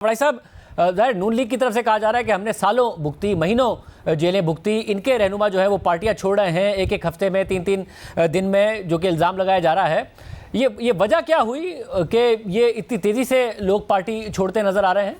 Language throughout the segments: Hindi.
भाई साहब, ज़ाहिर नून लीग की तरफ से कहा जा रहा है कि हमने सालों भुगती, महीनों जेलें भुगती, इनके रहनुमा जो है वो पार्टियां छोड़ रहे हैं एक एक हफ्ते में, 3-3 दिन में, जो कि इल्ज़ाम लगाया जा रहा है। ये वजह क्या हुई कि ये इतनी तेज़ी से लोग पार्टी छोड़ते नज़र आ रहे हैं?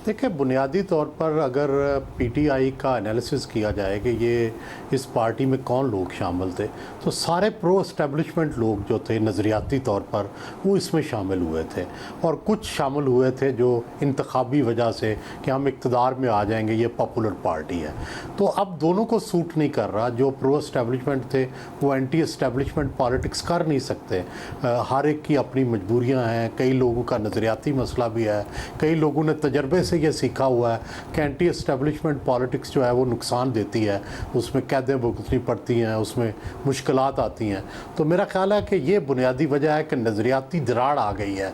देखिए, बुनियादी तौर पर अगर पीटीआई का एनालिसिस किया जाए कि ये इस पार्टी में कौन लोग शामिल थे, तो सारे प्रो एस्टेब्लिशमेंट लोग जो थे नज़रियाती तौर पर वो इसमें शामिल हुए थे, और कुछ शामिल हुए थे जो इंतखाबी वजह से कि हम इक़्तिदार में आ जाएंगे, ये पॉपुलर पार्टी है। तो अब दोनों को सूट नहीं कर रहा। जो प्रो एस्टेब्लिशमेंट थे वो एंटी एस्टेब्लिशमेंट पॉलिटिक्स कर नहीं सकते। हर एक की अपनी मजबूरियाँ हैं, कई लोगों का नज़रियाती मसला भी है, कई लोगों ने तजर्बे से ये सीखा हुआ है कि एंटी एस्टेब्लिशमेंट पॉलिटिक्स जो है वो नुकसान देती है, उसमें कैदें भुगतनी पड़ती हैं, उसमें मुश्किलात आती हैं। तो मेरा ख्याल है कि ये बुनियादी वजह है कि नज़रियाती दरार आ गई है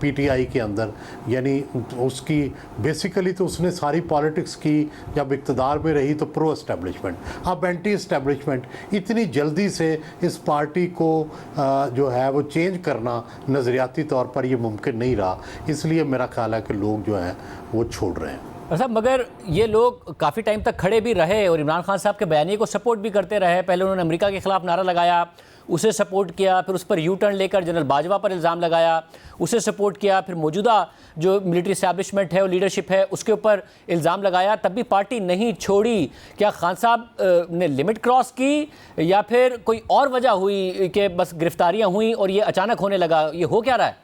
पीटीआई के अंदर। यानी उसकी बेसिकली तो उसने सारी पॉलिटिक्स की, जब इक़्तिदार में रही तो प्रो एस्टेब्लिशमेंट, अब एंटी एस्टेब्लिशमेंट। इतनी जल्दी से इस पार्टी को जो है वो चेंज करना नज़रियाती तौर पर ये मुमकिन नहीं रहा, इसलिए मेरा ख्याल है कि लोग जो हैं वो छोड़ रहे हैं। साहब, मगर ये लोग काफ़ी टाइम तक खड़े भी रहे और इमरान खान साहब के बयानिए को सपोर्ट भी करते रहे। पहले उन्होंने अमेरिका के ख़िलाफ़ नारा लगाया, उसे सपोर्ट किया, फिर उस पर यू टर्न लेकर जनरल बाजवा पर इल्ज़ाम लगाया, उसे सपोर्ट किया, फिर मौजूदा जो मिलिट्री इस्टेब्लिशमेंट है और लीडरशिप है उसके ऊपर इल्ज़ाम लगाया, तब भी पार्टी नहीं छोड़ी। क्या खान साहब ने लिमिट क्रॉस की, या फिर कोई और वजह हुई कि बस गिरफ्तारियाँ हुई और ये अचानक होने लगा? ये हो क्या रहा है?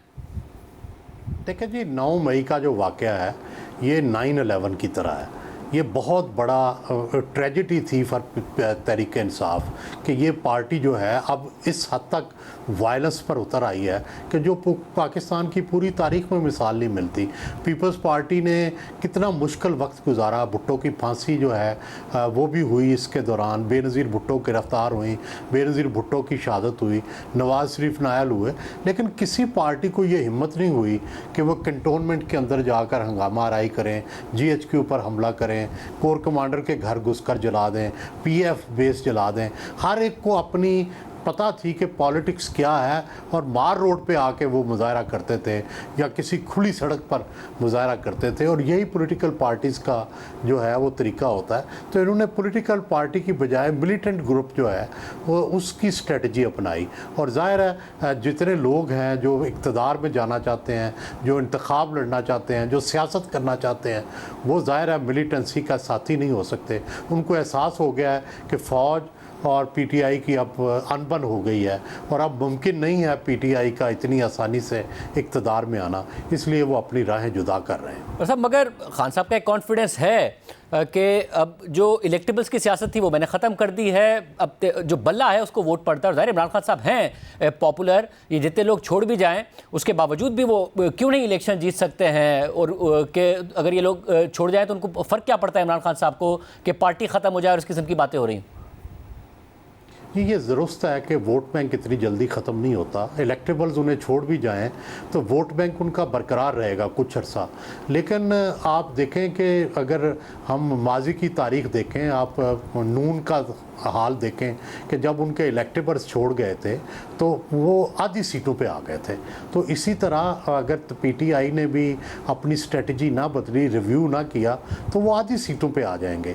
देखिए जी, 9 मई का जो वाक़या है ये 9/11 की तरह है। ये बहुत बड़ा ट्रेजेडी थी फॉर तहरीक इंसाफ कि ये पार्टी जो है अब इस हद तक वायलेंस पर उतर आई है कि जो पाकिस्तान की पूरी तारीख में मिसाल नहीं मिलती। पीपल्स पार्टी ने कितना मुश्किल वक्त गुजारा। भुट्टो की फांसी जो है वो भी हुई इसके दौरान, बेनज़ीर भुट्टो गिरफ़्तार हुई, बेनज़ीर भुट्टो की शहादत हुई, नवाज़ शरीफ नायल हुए, लेकिन किसी पार्टी को ये हिम्मत नहीं हुई कि वो कंटोनमेंट के अंदर जाकर हंगामा आराई करें, GHQ पर हमला करें, कोर कमांडर के घर घुसकर जला दें, PF बेस जला दें। हर एक को अपनी पता थी कि पॉलिटिक्स क्या है, और मार रोड पे आके वो मुजाहरा करते थे या किसी खुली सड़क पर मुजाहरा करते थे, और यही पॉलिटिकल पार्टीज़ का जो है वो तरीका होता है। तो इन्होंने पॉलिटिकल पार्टी की बजाय मिलिटेंट ग्रुप जो है वो उसकी स्ट्रेटजी अपनाई। और ज़ाहिर है जितने लोग हैं जो इक़्तिदार में जाना चाहते हैं, जो इंतखाब लड़ना चाहते हैं, जो सियासत करना चाहते हैं, वो ज़ाहिर है मिलिटेंसी का साथी नहीं हो सकते। उनको एहसास हो गया है कि फ़ौज और पीटीआई की अब अनबन हो गई है, और अब मुमकिन नहीं है पीटीआई का इतनी आसानी से इक़्तिदार में आना, इसलिए वो अपनी राहें जुदा कर रहे हैं। साहब, मगर खान साहब का एक कॉन्फिडेंस है कि अब जो इलेक्टेबल्स की सियासत थी वो मैंने ख़त्म कर दी है, अब जो बल्ला है उसको वोट पड़ता है। ज़ाहिर इमरान खान साहब हैं पॉपुलर, ये जितने लोग छोड़ भी जाएं उसके बावजूद भी वो क्यों नहीं इलेक्शन जीत सकते हैं, और कि अगर ये लोग छोड़ जाएं तो उनको फ़र्क क्या पड़ता है इमरान खान साहब को कि पार्टी ख़त्म हो जाए और इस किस्म की बातें हो रही हैं? ये दुरुस्त है कि वोट बैंक इतनी जल्दी ख़त्म नहीं होता। इलेक्टेबल्स उन्हें छोड़ भी जाएं तो वोट बैंक उनका बरकरार रहेगा कुछ अर्सा। लेकिन आप देखें कि अगर हम माजी की तारीख देखें, आप नून का हाल देखें कि जब उनके इलेक्टेबल्स छोड़ गए थे तो वो आधी सीटों पे आ गए थे। तो इसी तरह अगर पीटीआई ने भी अपनी स्ट्रेटजी ना बदली, रिव्यू ना किया, तो वो आधी सीटों पे आ जाएंगे।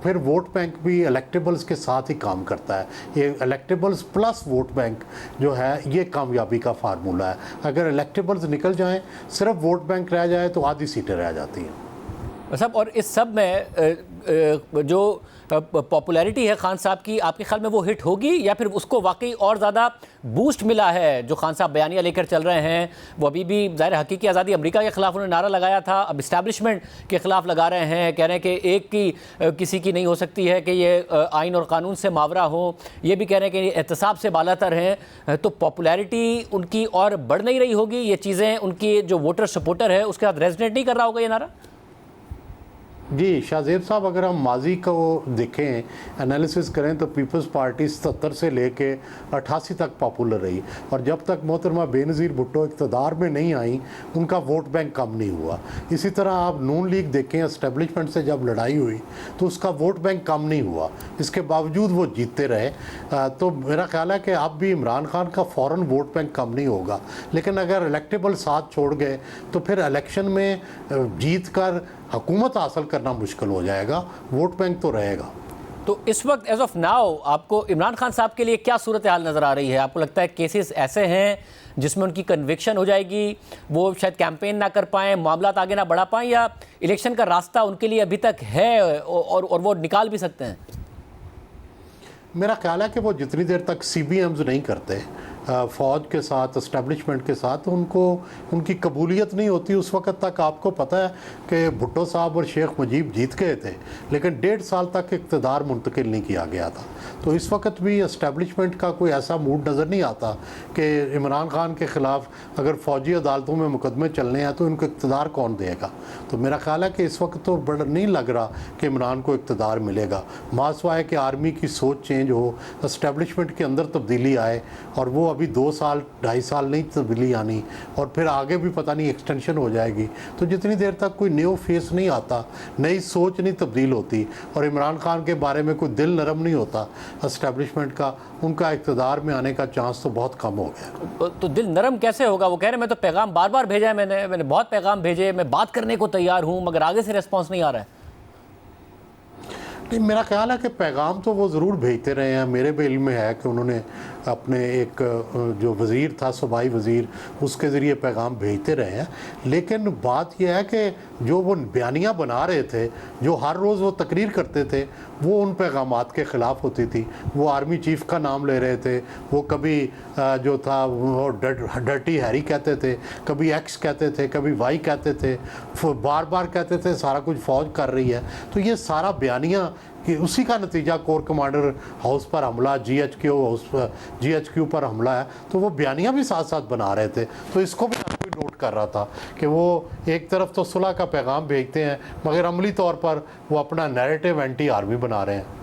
फिर वोट बैंक भी इलेक्टेबल्स के साथ ही काम करता है। ये इलेक्टेबल्स प्लस वोट बैंक जो है ये कामयाबी का फार्मूला है। अगर इलेक्टेबल्स निकल जाएं, सिर्फ वोट बैंक रह जाए, तो आधी सीटें रह जाती हैं। साहब, और इस सब में जो पॉपुलैरिटी है खान साहब की, आपके ख्याल में वो हिट होगी, या फिर उसको वाकई और ज़्यादा बूस्ट मिला है जो खान साहब बयानिया लेकर चल रहे हैं? वो अभी भी ज़ाहिर हकीकी आज़ादी अमेरिका के ख़िलाफ़ उन्होंने नारा लगाया था, अब इस्टेब्लिशमेंट के ख़िलाफ़ लगा रहे हैं, कह रहे हैं कि एक की किसी की नहीं हो सकती है कि ये आइन और कानून से मावरा हो। ये भी कह रहे हैं कि एहतसाब से बालातर हैं। तो पॉपुलैरिटी उनकी और बढ़ नहीं रही होगी? ये चीज़ें उनकी जो वोटर सपोर्टर है उसके साथ रेजनेट नहीं कर रहा होगा ये नारा? जी शाहजेब साहब, अगर हम माजी को देखें, एनालिसिस करें, तो पीपल्स पार्टी 77 से लेके 88 तक पॉपुलर रही, और जब तक मोहतरमा बेनज़ीर भुट्टो इक़्तिदार में नहीं आई उनका वोट बैंक कम नहीं हुआ। इसी तरह आप नून लीग देखें, एस्टेब्लिशमेंट से जब लड़ाई हुई तो उसका वोट बैंक कम नहीं हुआ, इसके बावजूद वो जीतते रहे। तो मेरा ख्याल है कि अब भी इमरान खान का फ़ौरन वोट बैंक कम नहीं होगा, लेकिन अगर इलेक्टेबल साथ छोड़ गए तो फिर इलेक्शन में जीत कर हुकूमत हासिल करना मुश्किल हो जाएगा, वोट बैंक तो रहेगा। तो इस वक्त एज ऑफ नाउ आपको इमरान खान साहब के लिए क्या सूरत हाल नज़र आ रही है? आपको लगता है केसेस ऐसे हैं जिसमें उनकी कन्विक्शन हो जाएगी, वो शायद कैंपेन ना कर पाएँ, मामला आगे ना बढ़ा पाएँ, या इलेक्शन का रास्ता उनके लिए अभी तक है और वो निकाल भी सकते हैं? मेरा ख्याल है कि वो जितनी देर तक CBMs नहीं करते फ़ौज के साथ, इस्टेब्लिशमेंट के साथ, उनको उनकी कबूलियत नहीं होती उस वक्त तक। आपको पता है कि भुट्टो साहब और शेख मुजीब जीत गए थे, लेकिन 1.5 साल तक इक़्तिदार मुंतकिल नहीं किया गया था। तो इस वक्त भी इस्टेब्लिशमेंट का कोई ऐसा मूड नज़र नहीं आता कि इमरान खान के ख़िलाफ़ अगर फ़ौजी अदालतों में मुकदमे चलने हैं तो इनको इक़्तिदार कौन देगा। तो मेरा ख्याल है कि इस वक्त तो बड़ा नहीं लग रहा कि इमरान को इक़्तिदार मिलेगा, मासवाए कि आर्मी की सोच चेंज हो, इस्टेब्लिशमेंट के अंदर तब्दीली आए, और वो अभी 2 साल 2.5 साल नहीं तब्दीली आनी, और फिर आगे भी पता नहीं एक्सटेंशन हो जाएगी। तो जितनी देर तक कोई न्यू फेस नहीं आता, नई सोच नहीं तब्दील होती, और इमरान खान के बारे में कोई दिल नरम नहीं होता इस्टेब्लिशमेंट का, उनका इक़्तिदार में आने का चांस तो बहुत कम हो गया। तो दिल नरम कैसे होगा? वो कह रहे हैं मैं तो पैगाम बार बार भेजा है, मैंने बहुत पैगाम भेजे, मैं बात करने को तैयार हूँ, मगर आगे से रिस्पॉन्स नहीं आ रहा है। नहीं, मेरा ख्याल है कि पैगाम तो वो ज़रूर भेजते रहे हैं। मेरे भी इल्म में है कि उन्होंने अपने एक जो वज़ीर था, सूबाई वज़ीर, उसके ज़रिए पैगाम भेजते रहे हैं। लेकिन बात यह है कि जो वो बयानियाँ बना रहे थे, जो हर रोज़ वो तकरीर करते थे, वो उन पैगामात के ख़िलाफ़ होती थी। वो आर्मी चीफ़ का नाम ले रहे थे, वो कभी जो था वो डर्टी हैरी कहते थे, कभी एक्स कहते थे, कभी वाई कहते थे, बार बार कहते थे सारा कुछ फ़ौज कर रही है। तो ये सारा बयानियाँ कि उसी का नतीजा कोर कमांडर हाउस पर हमला, GHQ पर हमला है। तो वो बयानियाँ भी साथ साथ बना रहे थे। तो इसको भी हर कोई नोट कर रहा था कि वो एक तरफ तो सुलह का पैगाम भेजते हैं, मगर अमली तौर पर वो अपना नैरेटिव एंटी आर्मी बना रहे हैं।